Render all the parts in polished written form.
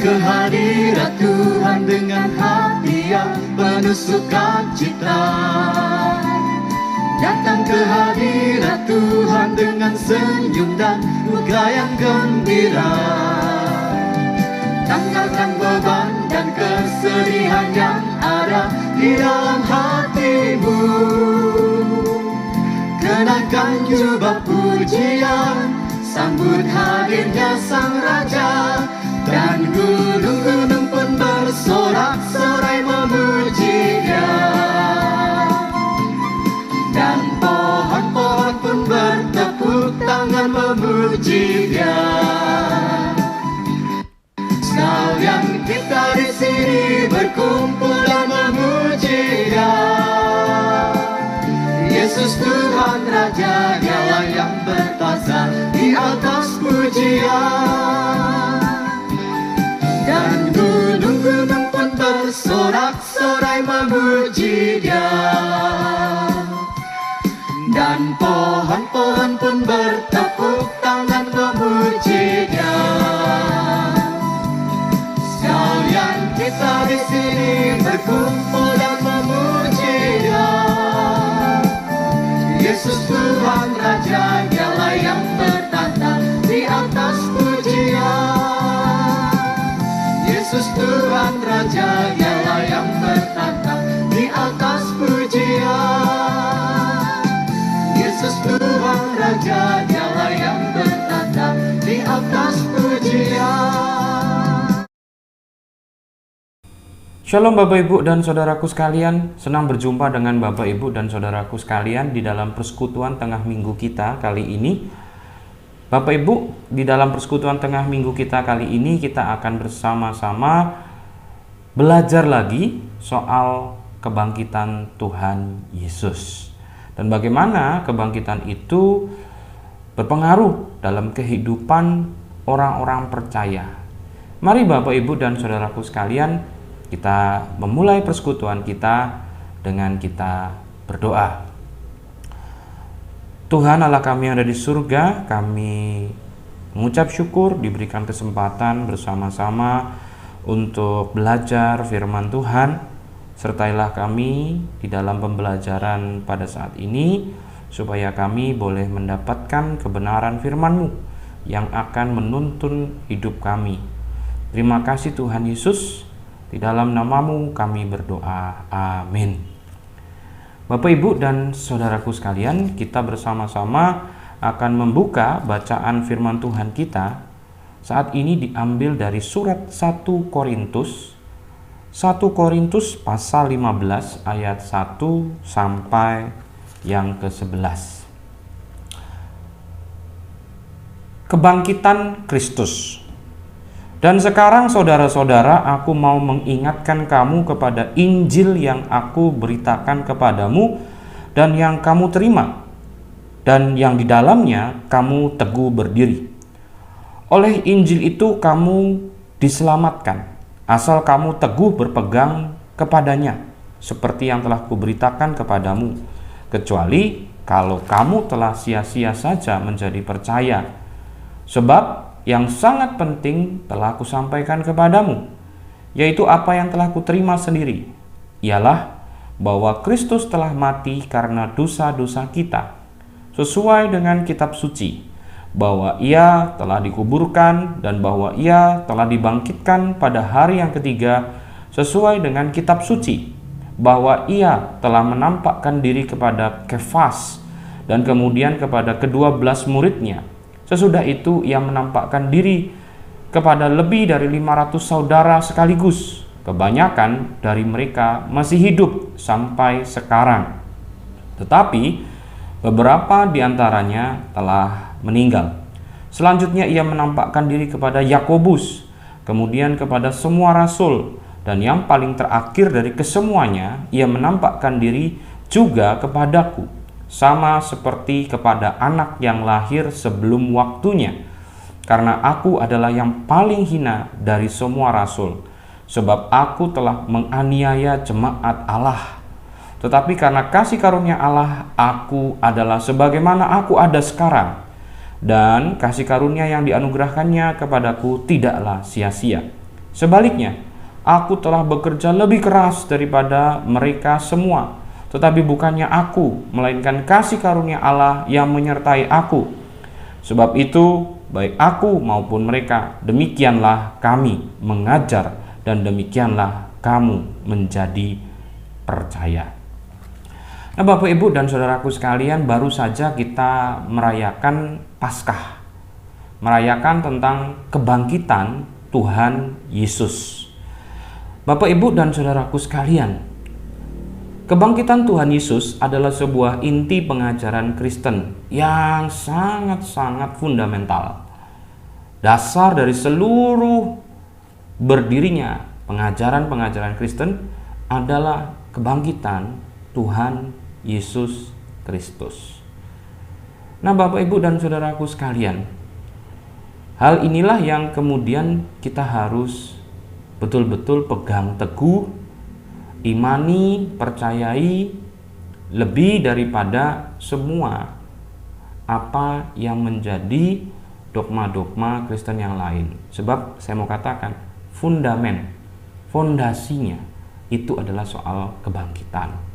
ke hadirat Tuhan dengan hati yang penuh sukacita. Datang ke hadirat Tuhan dengan senyum dan muka yang gembira. Tanggalkan beban dan kesedihan yang ada di dalam hatimu. Kenakan jubah pujian, sambut hadirnya Sang Raja. Dan gunung-gunung pun bersorak-sorai memuji Dia. Dan pohon-pohon pun bertepuk tangan memuji Dia. Sekalian kita di sini berkumpul dan memuji Dia. Yesus Tuhan Raja, Dialah yang bertahta di atas pujian. Dan gunung-gunung pun bersorak-sorai memuji Dia. Dan pohon-pohon pun bertepuk tangan memuji Dia. Sekalian kita di sini berkumpul dan memuji Dia. Yesus Tuhan Raja, Dialah yang bertahta di atas pujian. Yesus Tuhan Raja, Dialah yang bertahta di atas pujian. Yesus Tuhan Raja, Dialah yang bertahta di atas pujian. Shalom Bapak Ibu dan Saudaraku sekalian, senang berjumpa dengan Bapak Ibu dan Saudaraku sekalian di dalam persekutuan tengah minggu kita kali ini. Bapak Ibu, di dalam persekutuan tengah minggu kita kali ini kita akan bersama-sama belajar lagi soal kebangkitan Tuhan Yesus. Dan bagaimana kebangkitan itu berpengaruh dalam kehidupan orang-orang percaya. Mari Bapak Ibu dan Saudaraku sekalian, kita memulai persekutuan kita dengan kita berdoa. Tuhan Allah kami yang ada di surga, kami mengucap syukur diberikan kesempatan bersama-sama untuk belajar firman Tuhan. Sertailah kami di dalam pembelajaran pada saat ini, supaya kami boleh mendapatkan kebenaran firman-Mu yang akan menuntun hidup kami. Terima kasih Tuhan Yesus, di dalam nama-Mu kami berdoa. Amin. Bapak Ibu dan Saudaraku sekalian, kita bersama-sama akan membuka bacaan firman Tuhan kita. Saat ini diambil dari surat 1 Korintus pasal 15 ayat 1 sampai yang ke-11. Kebangkitan Kristus. Dan sekarang saudara-saudara, aku mau mengingatkan kamu kepada Injil yang aku beritakan kepadamu dan yang kamu terima, dan yang di dalamnya kamu teguh berdiri. Oleh Injil itu kamu diselamatkan, asal kamu teguh berpegang kepadanya, seperti yang telah kuberitakan kepadamu, kecuali kalau kamu telah sia-sia saja menjadi percaya. Sebab yang sangat penting telah aku sampaikan kepadamu, yaitu apa yang telah kuterima sendiri, ialah bahwa Kristus telah mati karena dosa-dosa kita, sesuai dengan kitab suci, bahwa Ia telah dikuburkan dan bahwa Ia telah dibangkitkan pada hari yang ketiga, sesuai dengan kitab suci, bahwa Ia telah menampakkan diri kepada Kefas dan kemudian kepada ke-12 muridnya. Sesudah itu Ia menampakkan diri kepada lebih dari 500 saudara sekaligus. Kebanyakan dari mereka masih hidup sampai sekarang, tetapi beberapa di antaranya telah meninggal. Selanjutnya Ia menampakkan diri kepada Yakobus, kemudian kepada semua rasul, dan yang paling terakhir dari kesemuanya, Ia menampakkan diri juga kepadaku, sama seperti kepada anak yang lahir sebelum waktunya, karena aku adalah yang paling hina dari semua rasul, sebab aku telah menganiaya jemaat Allah. Tetapi karena kasih karunia Allah, aku adalah sebagaimana aku ada sekarang, dan kasih karunia yang dianugerahkannya kepadaku tidaklah sia-sia. Sebaliknya, aku telah bekerja lebih keras daripada mereka semua. Tetapi bukannya aku, melainkan kasih karunia Allah yang menyertai aku. Sebab itu, baik aku maupun mereka, demikianlah kami mengajar dan demikianlah kamu menjadi percaya. Nah, Bapak, Ibu, dan saudaraku sekalian, baru saja kita merayakan Paskah, merayakan tentang kebangkitan Tuhan Yesus. Bapak, Ibu, dan saudaraku sekalian, kebangkitan Tuhan Yesus adalah sebuah inti pengajaran Kristen yang sangat-sangat fundamental. Dasar dari seluruh berdirinya pengajaran-pengajaran Kristen adalah kebangkitan Tuhan Yesus Kristus. Nah, Bapak, Ibu, dan saudaraku sekalian, hal inilah yang kemudian kita harus betul-betul pegang teguh, imani, percayai lebih daripada semua apa yang menjadi dogma-dogma Kristen yang lain. Sebab saya mau katakan, fondasinya itu adalah soal kebangkitan.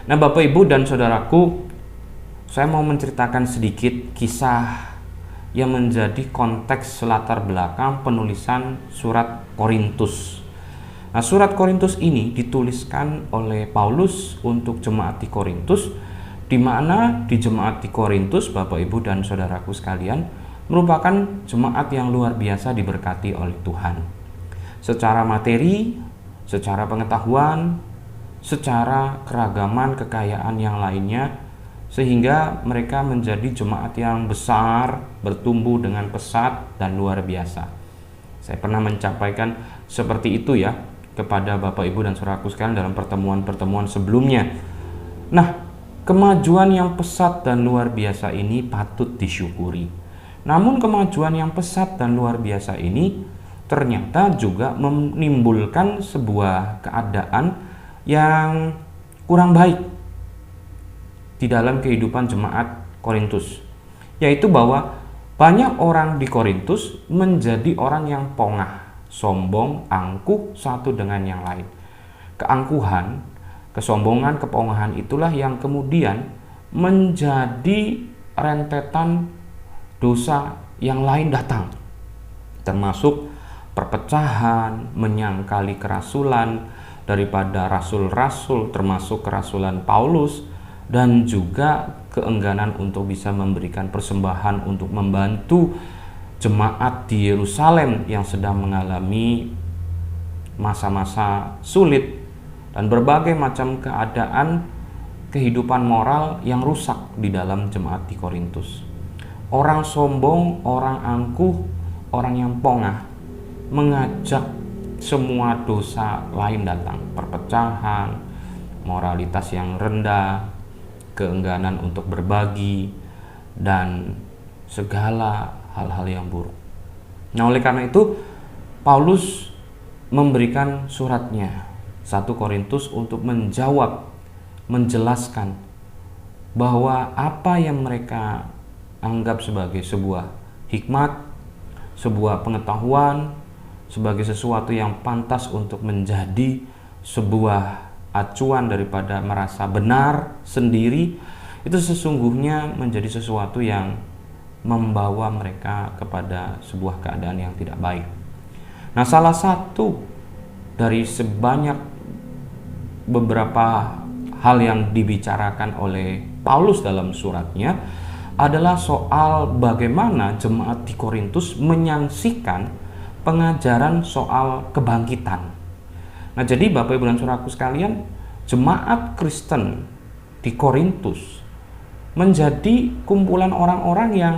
Nah, Bapak, Ibu, dan saudaraku, saya mau menceritakan sedikit kisah yang menjadi konteks latar belakang penulisan surat Korintus. Nah, surat Korintus ini dituliskan oleh Paulus untuk jemaat di Korintus, di mana di jemaat di Korintus, Bapak, Ibu, dan saudaraku sekalian, merupakan jemaat yang luar biasa diberkati oleh Tuhan. Secara materi, secara pengetahuan, secara keragaman kekayaan yang lainnya, sehingga mereka menjadi jemaat yang besar, bertumbuh dengan pesat dan luar biasa. Saya pernah menyampaikan seperti itu ya kepada Bapak, Ibu, dan saudaraku sekalian dalam pertemuan-pertemuan sebelumnya. Nah, kemajuan yang pesat dan luar biasa ini patut disyukuri. Namun kemajuan yang pesat dan luar biasa ini ternyata juga menimbulkan sebuah keadaan yang kurang baik di dalam kehidupan jemaat Korintus, yaitu bahwa banyak orang di Korintus menjadi orang yang pongah, sombong, angkuh satu dengan yang lain. Keangkuhan, kesombongan, kepongahan itulah yang kemudian menjadi rentetan dosa yang lain datang, termasuk perpecahan, menyangkali kerasulan daripada rasul-rasul, termasuk kerasulan Paulus, dan juga keengganan untuk bisa memberikan persembahan untuk membantu jemaat di Yerusalem yang sedang mengalami masa-masa sulit dan berbagai macam keadaan kehidupan moral yang rusak di dalam jemaat di Korintus. Orang sombong, orang angkuh, orang yang pongah mengajak semua dosa lain datang, perpecahan, moralitas yang rendah, keengganan untuk berbagi, dan segala hal-hal yang buruk. Nah, oleh karena itu Paulus memberikan suratnya 1 Korintus untuk menjawab, menjelaskan bahwa apa yang mereka anggap sebagai sebuah hikmat, sebuah pengetahuan, sebagai sesuatu yang pantas untuk menjadi sebuah acuan daripada merasa benar sendiri, itu sesungguhnya menjadi sesuatu yang membawa mereka kepada sebuah keadaan yang tidak baik. Nah, salah satu dari sebanyak beberapa hal yang dibicarakan oleh Paulus dalam suratnya adalah soal bagaimana jemaat di Korintus menyaksikan pengajaran soal kebangkitan. Nah, jadi Bapak, Ibu, dan saudaraku sekalian, jemaat Kristen di Korintus menjadi kumpulan orang-orang yang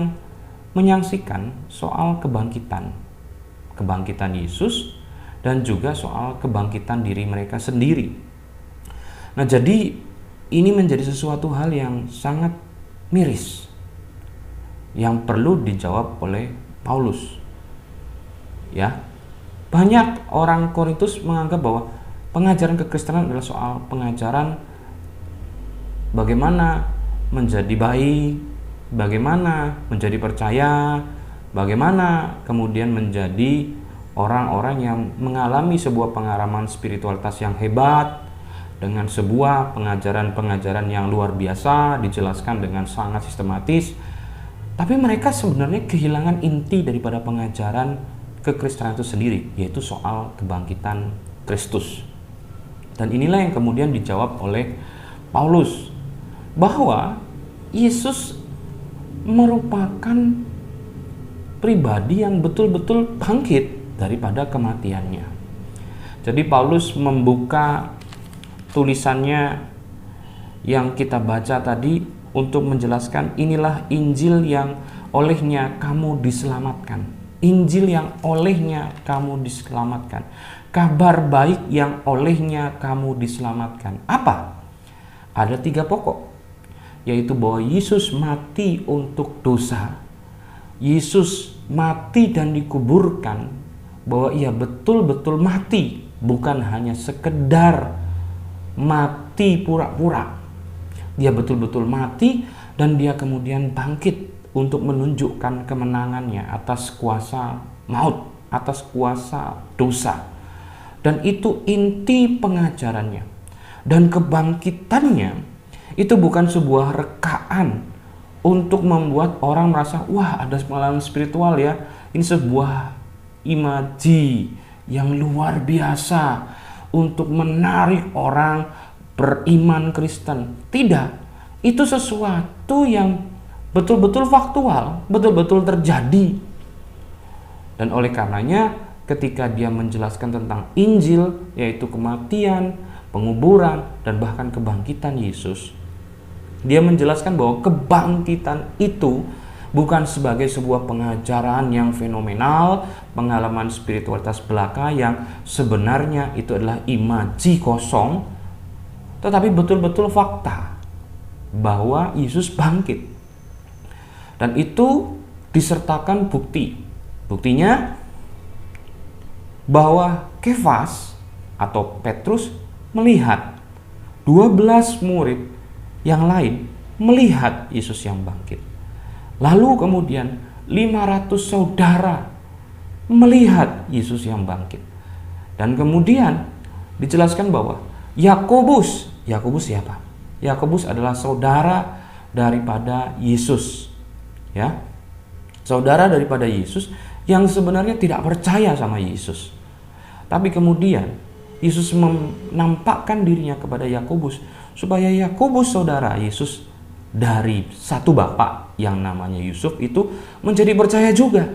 menyaksikan soal kebangkitan Yesus, dan juga soal kebangkitan diri mereka sendiri. Nah, jadi ini menjadi sesuatu hal yang sangat miris yang perlu dijawab oleh Paulus. Ya, banyak orang Korintus menganggap bahwa pengajaran kekristenan adalah soal pengajaran bagaimana menjadi baik, bagaimana menjadi percaya, bagaimana kemudian menjadi orang-orang yang mengalami sebuah pengalaman spiritualitas yang hebat dengan sebuah pengajaran-pengajaran yang luar biasa, dijelaskan dengan sangat sistematis, tapi mereka sebenarnya kehilangan inti daripada pengajaran kekristenan itu sendiri, yaitu soal kebangkitan Kristus. Dan inilah yang kemudian dijawab oleh Paulus, bahwa Yesus merupakan pribadi yang betul-betul bangkit daripada kematiannya. Jadi Paulus membuka tulisannya yang kita baca tadi untuk menjelaskan, inilah Injil yang olehnya kamu diselamatkan. Injil yang olehnya kamu diselamatkan. Kabar baik yang olehnya kamu diselamatkan. Apa? Ada 3 pokok, yaitu bahwa Yesus mati untuk dosa, Yesus mati dan dikuburkan, bahwa ia betul-betul mati, bukan hanya sekedar mati pura-pura. Dia betul-betul mati dan dia kemudian bangkit untuk menunjukkan kemenangannya atas kuasa maut, atas kuasa dosa. Dan itu inti pengajarannya. Dan kebangkitannya itu bukan sebuah rekaan untuk membuat orang merasa, wah ada pengalaman spiritual ya. Ini sebuah imaji yang luar biasa untuk menarik orang beriman Kristen. Tidak, itu sesuatu yang betul-betul faktual, betul-betul terjadi. Dan oleh karenanya ketika dia menjelaskan tentang Injil, yaitu kematian, penguburan, dan bahkan kebangkitan Yesus, dia menjelaskan bahwa kebangkitan itu bukan sebagai sebuah pengajaran yang fenomenal, pengalaman spiritualitas belaka yang sebenarnya itu adalah imaji kosong, tetapi betul-betul fakta bahwa Yesus bangkit. Dan itu disertakan bukti. Buktinya bahwa Kefas atau Petrus melihat 12 murid yang lain melihat Yesus yang bangkit. Lalu kemudian 500 saudara melihat Yesus yang bangkit. Dan kemudian dijelaskan bahwa Yakobus siapa? Yakobus adalah saudara daripada Yesus. Ya. Saudara daripada Yesus yang sebenarnya tidak percaya sama Yesus. Tapi kemudian Yesus menampakkan dirinya kepada Yakobus supaya Yakobus, saudara Yesus dari satu bapak yang namanya Yusuf, itu menjadi percaya juga.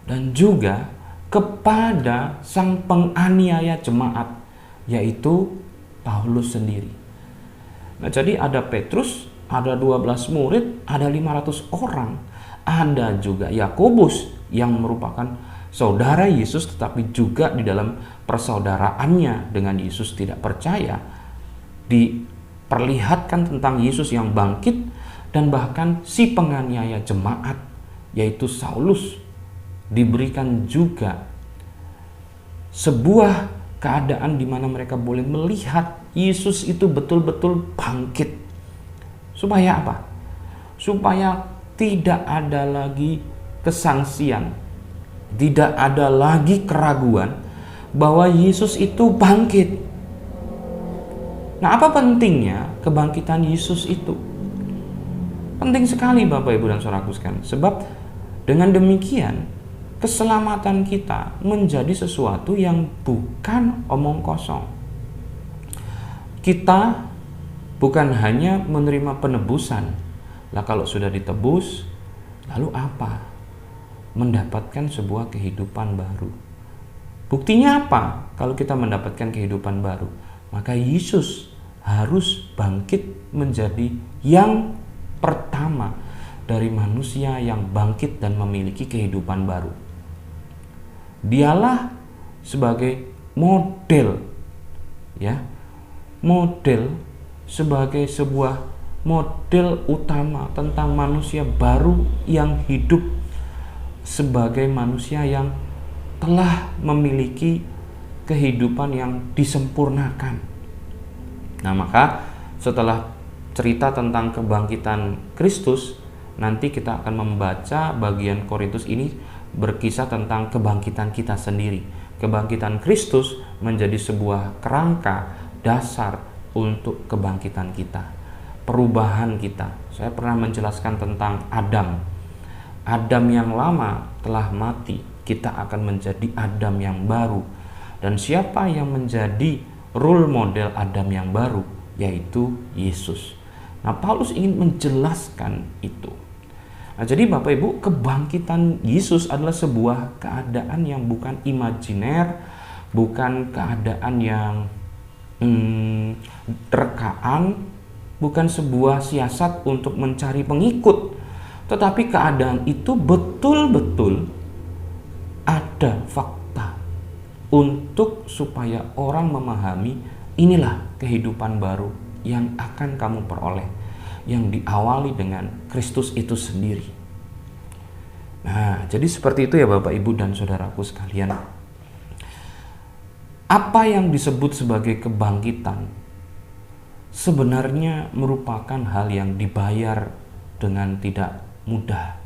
Dan juga kepada sang penganiaya jemaat, yaitu Paulus sendiri. Nah, jadi ada Petrus, ada 12 murid, ada 500 orang. Ada juga Yakobus yang merupakan saudara Yesus, tetapi juga di dalam persaudaraannya dengan Yesus tidak percaya, diperlihatkan tentang Yesus yang bangkit. Dan bahkan si penganiaya jemaat, yaitu Saulus, diberikan juga sebuah keadaan di mana mereka boleh melihat Yesus itu betul-betul bangkit. Supaya apa? Supaya tidak ada lagi kesangsian, tidak ada lagi keraguan bahwa Yesus itu bangkit. Nah, apa pentingnya kebangkitan Yesus itu? Penting sekali Bapak Ibu dan Saudaraku sekalian. Sebab dengan demikian keselamatan kita menjadi sesuatu yang bukan omong kosong. Kita bukan hanya menerima penebusan. Lah kalau sudah ditebus, lalu apa? Mendapatkan sebuah kehidupan baru. Buktinya apa? Kalau kita mendapatkan kehidupan baru, maka Yesus harus bangkit menjadi yang pertama dari manusia yang bangkit dan memiliki kehidupan baru. Dialah sebagai model, ya, model sebagai sebuah model utama tentang manusia baru yang hidup sebagai manusia yang telah memiliki kehidupan yang disempurnakan. Nah, maka setelah cerita tentang kebangkitan Kristus, nanti kita akan membaca bagian Korintus ini berkisah tentang kebangkitan kita sendiri. Kebangkitan Kristus menjadi sebuah kerangka dasar untuk kebangkitan kita, perubahan kita. Saya pernah menjelaskan tentang Adam. Adam yang lama telah mati, kita akan menjadi Adam yang baru. Dan siapa yang menjadi role model Adam yang baru? Yaitu Yesus. Nah, Paulus ingin menjelaskan itu. Nah, jadi Bapak Ibu, kebangkitan Yesus adalah sebuah keadaan yang bukan imajiner, bukan keadaan yang rekaan, bukan sebuah siasat untuk mencari pengikut, tetapi keadaan itu betul-betul ada fakta untuk supaya orang memahami inilah kehidupan baru yang akan kamu peroleh, yang diawali dengan Kristus itu sendiri. Nah, jadi seperti itu ya Bapak Ibu dan Saudaraku sekalian. Apa yang disebut sebagai kebangkitan sebenarnya merupakan hal yang dibayar dengan tidak mudah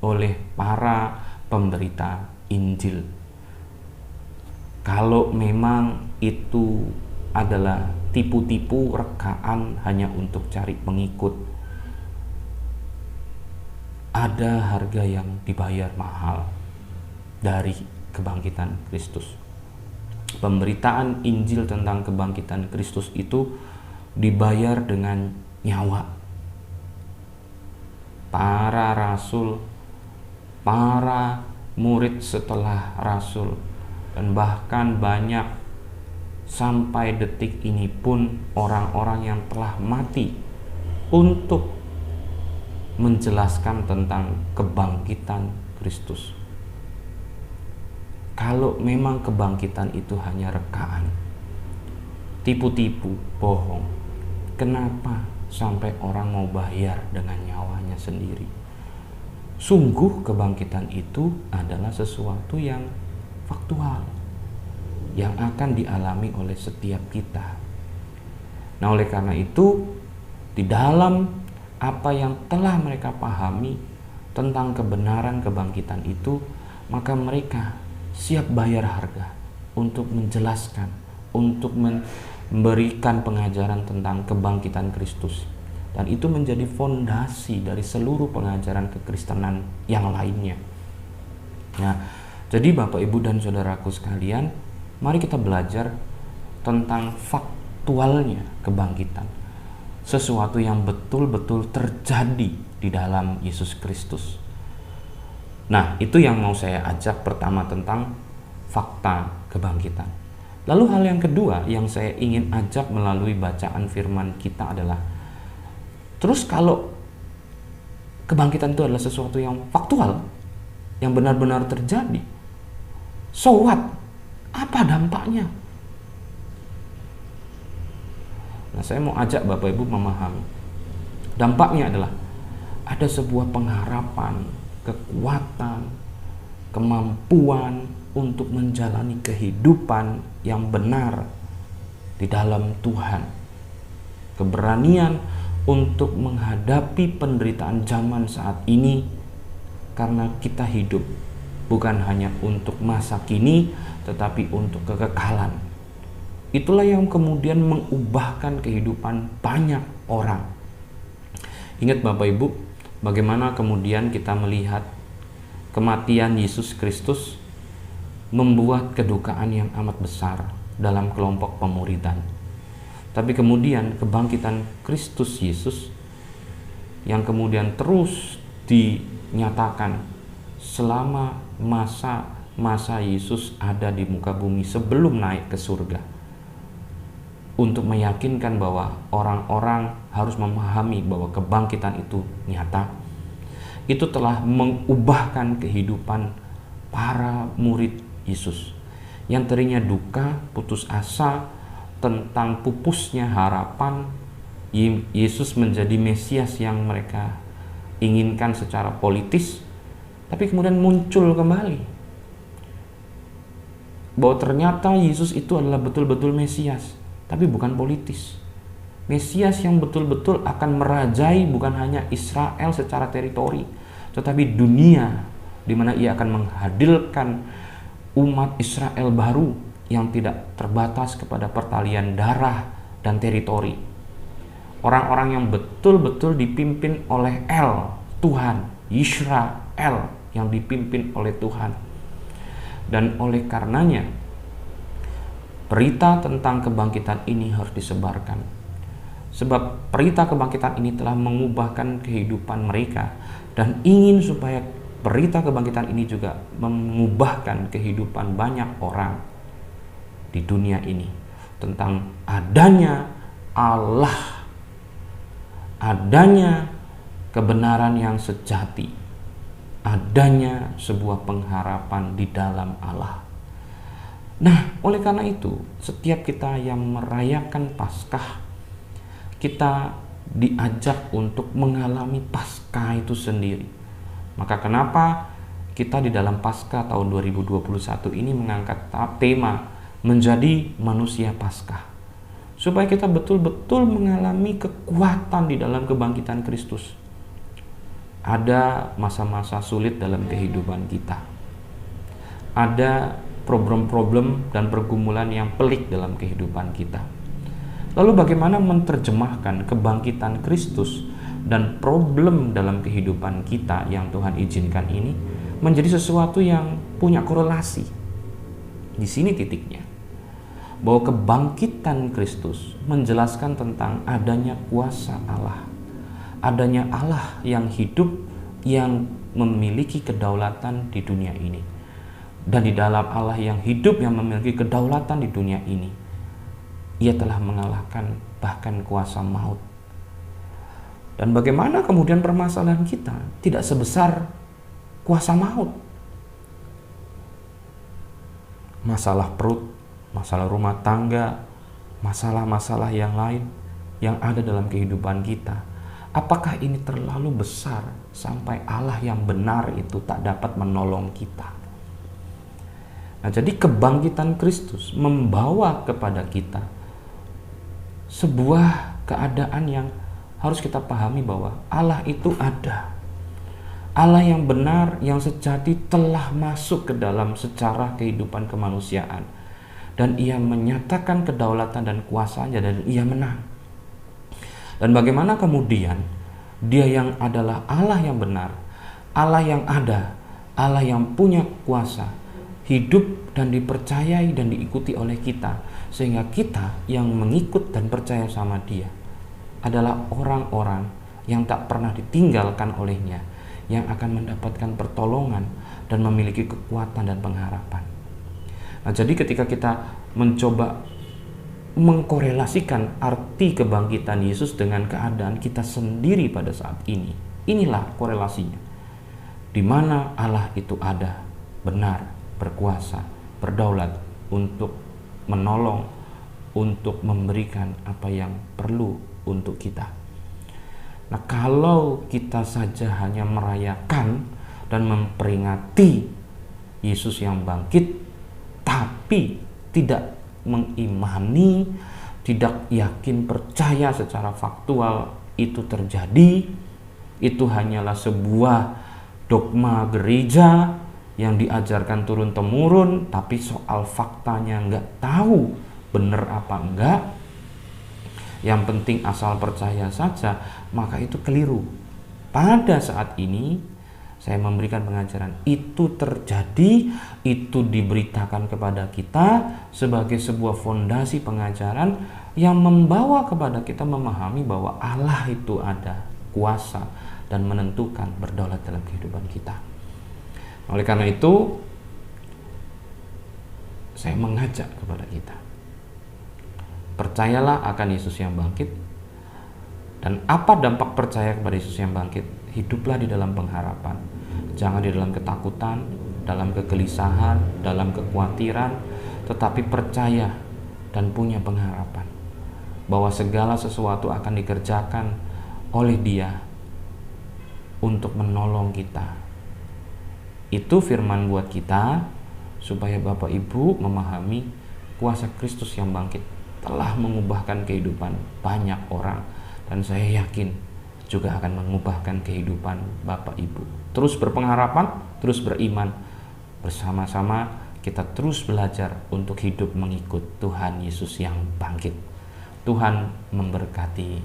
oleh para pemberita Injil. Kalau memang itu adalah tipu-tipu, rekaan hanya untuk cari pengikut, ada harga yang dibayar mahal dari kebangkitan Kristus. Pemberitaan Injil tentang kebangkitan Kristus itu dibayar dengan nyawa. Para rasul, para murid setelah rasul, dan bahkan banyak sampai detik ini pun orang-orang yang telah mati untuk menjelaskan tentang kebangkitan Kristus. Kalau memang kebangkitan itu hanya rekaan, tipu-tipu, bohong, kenapa sampai orang mau bayar dengan nyawanya sendiri? Sungguh kebangkitan itu adalah sesuatu yang faktual, yang akan dialami oleh setiap kita. Nah, oleh karena itu, di dalam apa yang telah mereka pahami tentang kebenaran kebangkitan itu, maka mereka siap bayar harga untuk menjelaskan, untuk memberikan pengajaran tentang kebangkitan Kristus. Dan itu menjadi fondasi dari seluruh pengajaran kekristenan yang lainnya. Nah, jadi Bapak Ibu dan Saudaraku sekalian, mari kita belajar tentang faktualnya kebangkitan. Sesuatu yang betul-betul terjadi di dalam Yesus Kristus. Nah, itu yang mau saya ajak pertama tentang fakta kebangkitan. Lalu hal yang kedua yang saya ingin ajak melalui bacaan firman kita adalah, terus kalau kebangkitan itu adalah sesuatu yang faktual, yang benar-benar terjadi, so what? Apa dampaknya? Nah, saya mau ajak Bapak Ibu memahami. Dampaknya adalah ada sebuah pengharapan, kekuatan, kemampuan untuk menjalani kehidupan yang benar di dalam Tuhan. Keberanian untuk menghadapi penderitaan zaman saat ini, karena kita hidup bukan hanya untuk masa kini, tetapi untuk kekekalan. Itulah yang kemudian mengubahkan kehidupan banyak orang. Ingat Bapak Ibu, bagaimana kemudian kita melihat kematian Yesus Kristus membuat kedukaan yang amat besar dalam kelompok pemuridan. Tapi kemudian kebangkitan Kristus Yesus yang kemudian terus dinyatakan selama masa Yesus ada di muka bumi sebelum naik ke surga, untuk meyakinkan bahwa orang-orang harus memahami bahwa kebangkitan itu nyata. Itu telah mengubahkan kehidupan para murid Yesus yang tadinya duka, putus asa tentang pupusnya harapan Yesus menjadi Mesias yang mereka inginkan secara politis, tapi kemudian muncul kembali bahwa ternyata Yesus itu adalah betul-betul Mesias, tapi bukan politis. Mesias yang betul-betul akan merajai bukan hanya Israel secara teritori, tetapi dunia di mana Ia akan menghadirkan umat Israel baru yang tidak terbatas kepada pertalian darah dan teritori. Orang-orang yang betul-betul dipimpin oleh Tuhan, Israel yang dipimpin oleh Tuhan. Dan oleh karenanya, berita tentang kebangkitan ini harus disebarkan. Sebab berita kebangkitan ini telah mengubahkan kehidupan mereka, dan ingin supaya berita kebangkitan ini juga mengubahkan kehidupan banyak orang di dunia ini tentang adanya Allah, adanya kebenaran yang sejati, adanya sebuah pengharapan di dalam Allah. Nah, oleh karena itu, setiap kita yang merayakan Paskah, kita diajak untuk mengalami Paskah itu sendiri. Maka kenapa kita di dalam Paskah tahun 2021 ini mengangkat tema menjadi manusia Paskah, supaya kita betul-betul mengalami kekuatan di dalam kebangkitan Kristus. Ada masa-masa sulit dalam kehidupan kita, ada problem-problem dan pergumulan yang pelik dalam kehidupan kita. Lalu bagaimana menerjemahkan kebangkitan Kristus dan problem dalam kehidupan kita yang Tuhan izinkan ini menjadi sesuatu yang punya korelasi? Di sini titiknya, bahwa kebangkitan Kristus menjelaskan tentang adanya kuasa Allah, adanya Allah yang hidup, yang memiliki kedaulatan di dunia ini. Dan di dalam Allah yang hidup, yang memiliki kedaulatan di dunia ini, Ia telah mengalahkan bahkan kuasa maut. Dan bagaimana kemudian permasalahan kita tidak sebesar kuasa maut? Masalah perut, masalah rumah tangga, masalah-masalah yang lain yang ada dalam kehidupan kita, apakah ini terlalu besar sampai Allah yang benar itu tak dapat menolong kita? Nah, jadi kebangkitan Kristus membawa kepada kita sebuah keadaan yang harus kita pahami bahwa Allah itu ada. Allah yang benar, yang sejati telah masuk ke dalam secara kehidupan kemanusiaan. Dan Ia menyatakan kedaulatan dan kuasanya, dan Ia menang. Dan bagaimana kemudian Dia yang adalah Allah yang benar, Allah yang ada, Allah yang punya kuasa, hidup dan dipercayai dan diikuti oleh kita, sehingga kita yang mengikut dan percaya sama Dia adalah orang-orang yang tak pernah ditinggalkan olehnya, yang akan mendapatkan pertolongan dan memiliki kekuatan dan pengharapan. Nah, jadi ketika kita mencoba mengkorelasikan arti kebangkitan Yesus dengan keadaan kita sendiri pada saat ini, inilah korelasinya, di mana Allah itu ada, benar, berkuasa, berdaulat untuk menolong, untuk memberikan apa yang perlu untuk kita. Nah, kalau kita saja hanya merayakan dan memperingati Yesus yang bangkit, tapi tidak mengimani, tidak yakin, percaya secara faktual itu terjadi, itu hanyalah sebuah dogma gereja yang diajarkan turun-temurun, tapi soal faktanya nggak tahu benar apa enggak, yang penting asal percaya saja, maka itu keliru. Pada saat ini saya memberikan pengajaran itu terjadi, itu diberitakan kepada kita sebagai sebuah fondasi pengajaran yang membawa kepada kita memahami bahwa Allah itu ada, kuasa dan menentukan, berdaulat dalam kehidupan kita. Oleh karena itu, saya mengajak kepada kita, percayalah akan Yesus yang bangkit. Dan apa dampak percaya kepada Yesus yang bangkit? Hiduplah di dalam pengharapan, jangan di dalam ketakutan, dalam kegelisahan, dalam kekhawatiran, tetapi percaya dan punya pengharapan bahwa segala sesuatu akan dikerjakan oleh Dia untuk menolong kita. Itu firman buat kita, supaya Bapak Ibu memahami kuasa Kristus yang bangkit telah mengubahkan kehidupan banyak orang. Dan saya yakin juga akan mengubahkan kehidupan Bapak Ibu. Terus berpengharapan, terus beriman. Bersama-sama kita terus belajar untuk hidup mengikut Tuhan Yesus yang bangkit. Tuhan memberkati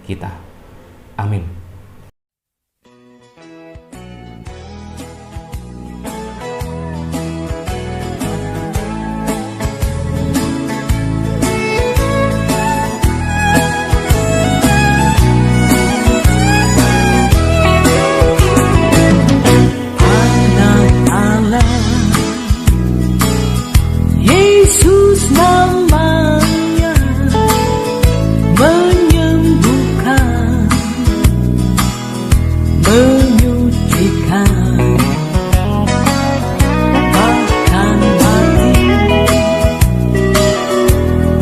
kita. Amin. Yesus namanya menyembuhkan, menyucikan, bahkan mati,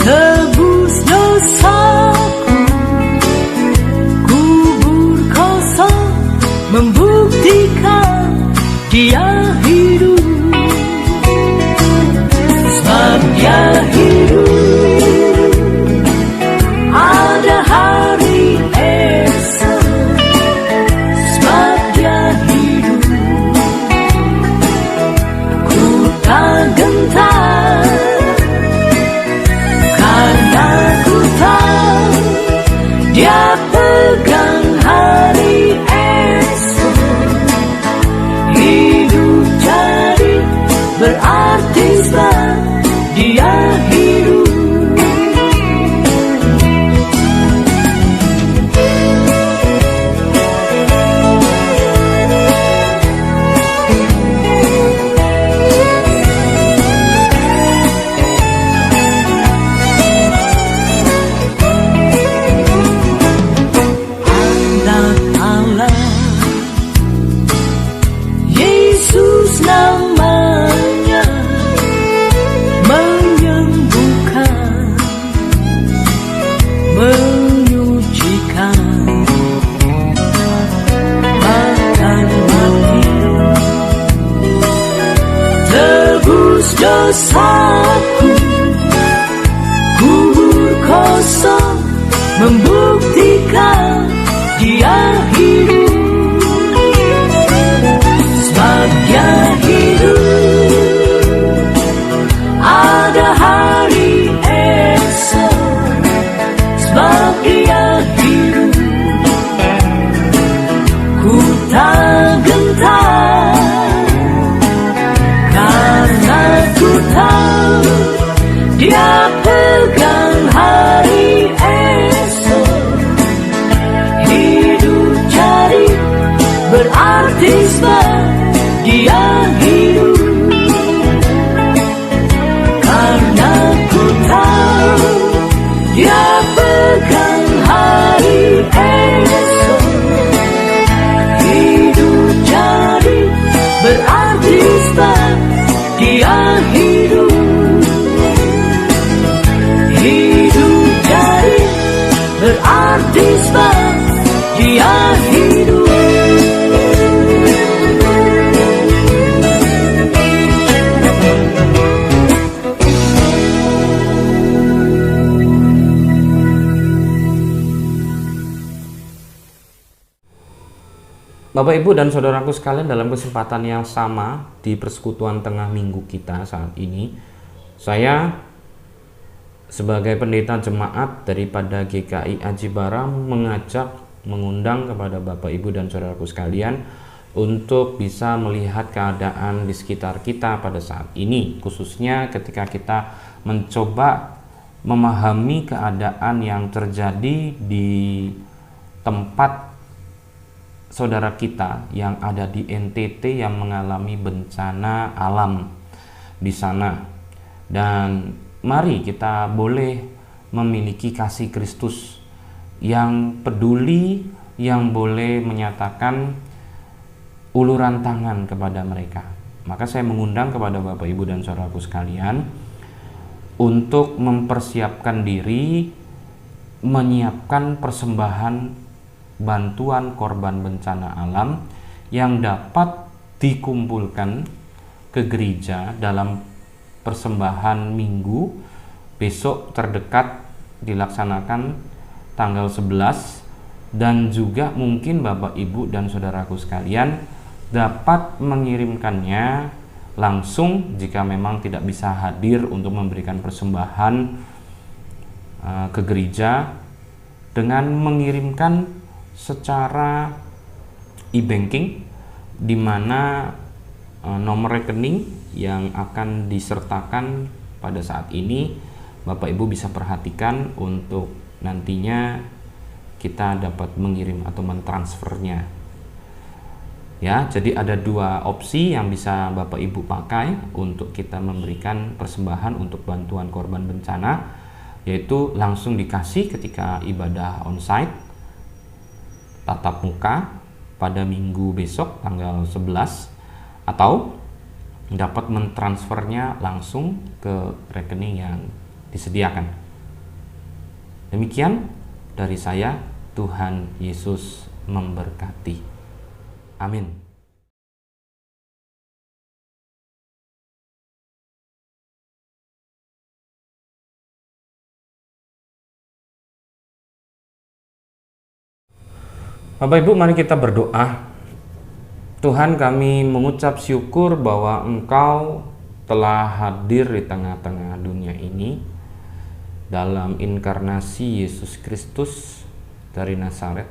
tebus dosaku, kubur kosong membuktikan Dia hidup. Dia hidup, ada hari esok, sebab Dia hidup. Ku tak gentar, karena ku tahu Dia pegang hari esok. Hidup jadi berarti sebab Dia hidup. Anak Allah, Yesus namanya, menyembuhkan, menyucikan, bahkan mati, tebus dosaku, kubur kosong membuktikan Dia hidup. Sebab Dia hidup, ada hari esok, sebab Dia hidup. Ku tak gentar, karena ku tahu Dia pegang hari esok. Hidup jadi berarti sebab Dia hidup. Karena ku tahu Dia pegang hari esok. Hidup jadi berarti sebab Dia hidup. Hidup jadi berarti sebab Dia hidup. Bapak, Ibu, dan saudaraku sekalian, dalam kesempatan yang sama di persekutuan tengah minggu kita saat ini, saya sebagai pendeta jemaat daripada GKI Aji Barang mengundang kepada Bapak, Ibu, dan saudaraku sekalian untuk bisa melihat keadaan di sekitar kita pada saat ini, khususnya ketika kita mencoba memahami keadaan yang terjadi di tempat saudara kita yang ada di NTT yang mengalami bencana alam di sana. Dan mari kita boleh memiliki kasih Kristus yang peduli, yang boleh menyatakan uluran tangan kepada mereka. Maka saya mengundang kepada Bapak, Ibu, dan saudaraku sekalian untuk mempersiapkan diri, menyiapkan persembahan bantuan korban bencana alam yang dapat dikumpulkan ke gereja dalam persembahan minggu besok terdekat, dilaksanakan tanggal 11 dan juga mungkin Bapak, Ibu, dan saudaraku sekalian dapat mengirimkannya langsung jika memang tidak bisa hadir untuk memberikan persembahan ke gereja, dengan mengirimkan secara e-banking, di mana nomor rekening yang akan disertakan pada saat ini Bapak Ibu bisa perhatikan untuk nantinya kita dapat mengirim atau mentransfernya. Ya, jadi ada dua opsi yang bisa Bapak Ibu pakai untuk kita memberikan persembahan untuk bantuan korban bencana, yaitu langsung dikasih ketika ibadah onsite tatap muka pada minggu besok tanggal 11, atau dapat mentransfernya langsung ke rekening yang disediakan. Demikian dari saya, Tuhan Yesus memberkati. Amin. Bapak Ibu, mari kita berdoa. Tuhan, kami mengucap syukur bahwa Engkau telah hadir di tengah-tengah dunia ini dalam inkarnasi Yesus Kristus dari Nazaret,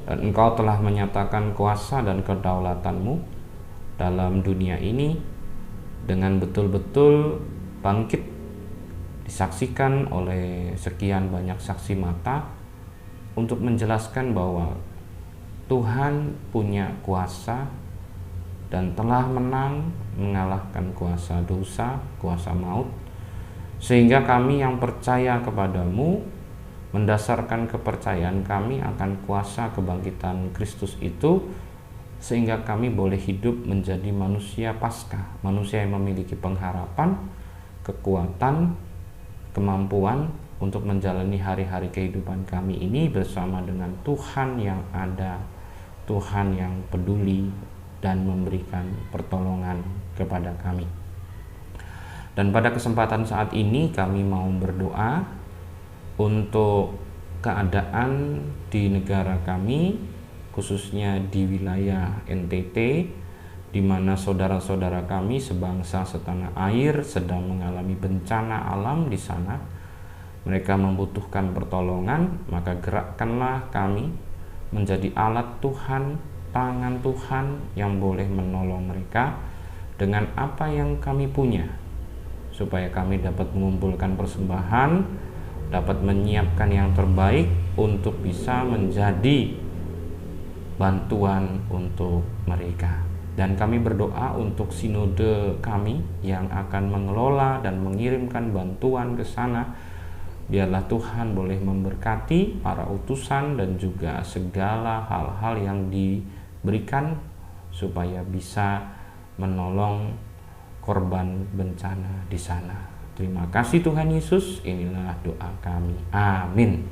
dan Engkau telah menyatakan kuasa dan kedaulatan-Mu dalam dunia ini dengan betul-betul bangkit, disaksikan oleh sekian banyak saksi mata untuk menjelaskan bahwa Tuhan punya kuasa dan telah menang mengalahkan kuasa dosa, kuasa maut, sehingga kami yang percaya kepadamu, mendasarkan kepercayaan kami akan kuasa kebangkitan Kristus itu, sehingga kami boleh hidup menjadi manusia Paskah, manusia yang memiliki pengharapan, kekuatan, kemampuan untuk menjalani hari-hari kehidupan kami ini bersama dengan Tuhan yang ada, Tuhan yang peduli dan memberikan pertolongan kepada kami. Dan pada kesempatan saat ini kami mau berdoa untuk keadaan di negara kami, khususnya di wilayah NTT, di mana saudara-saudara kami sebangsa setanah air sedang mengalami bencana alam di sana. Mereka membutuhkan pertolongan, maka gerakkanlah kami menjadi alat Tuhan, tangan Tuhan yang boleh menolong mereka dengan apa yang kami punya, supaya kami dapat mengumpulkan persembahan, dapat menyiapkan yang terbaik untuk bisa menjadi bantuan untuk mereka. Dan kami berdoa untuk sinode kami yang akan mengelola dan mengirimkan bantuan ke sana. Biarlah Tuhan boleh memberkati para utusan dan juga segala hal-hal yang diberikan supaya bisa menolong korban bencana di sana. Terima kasih Tuhan Yesus, inilah doa kami. Amin.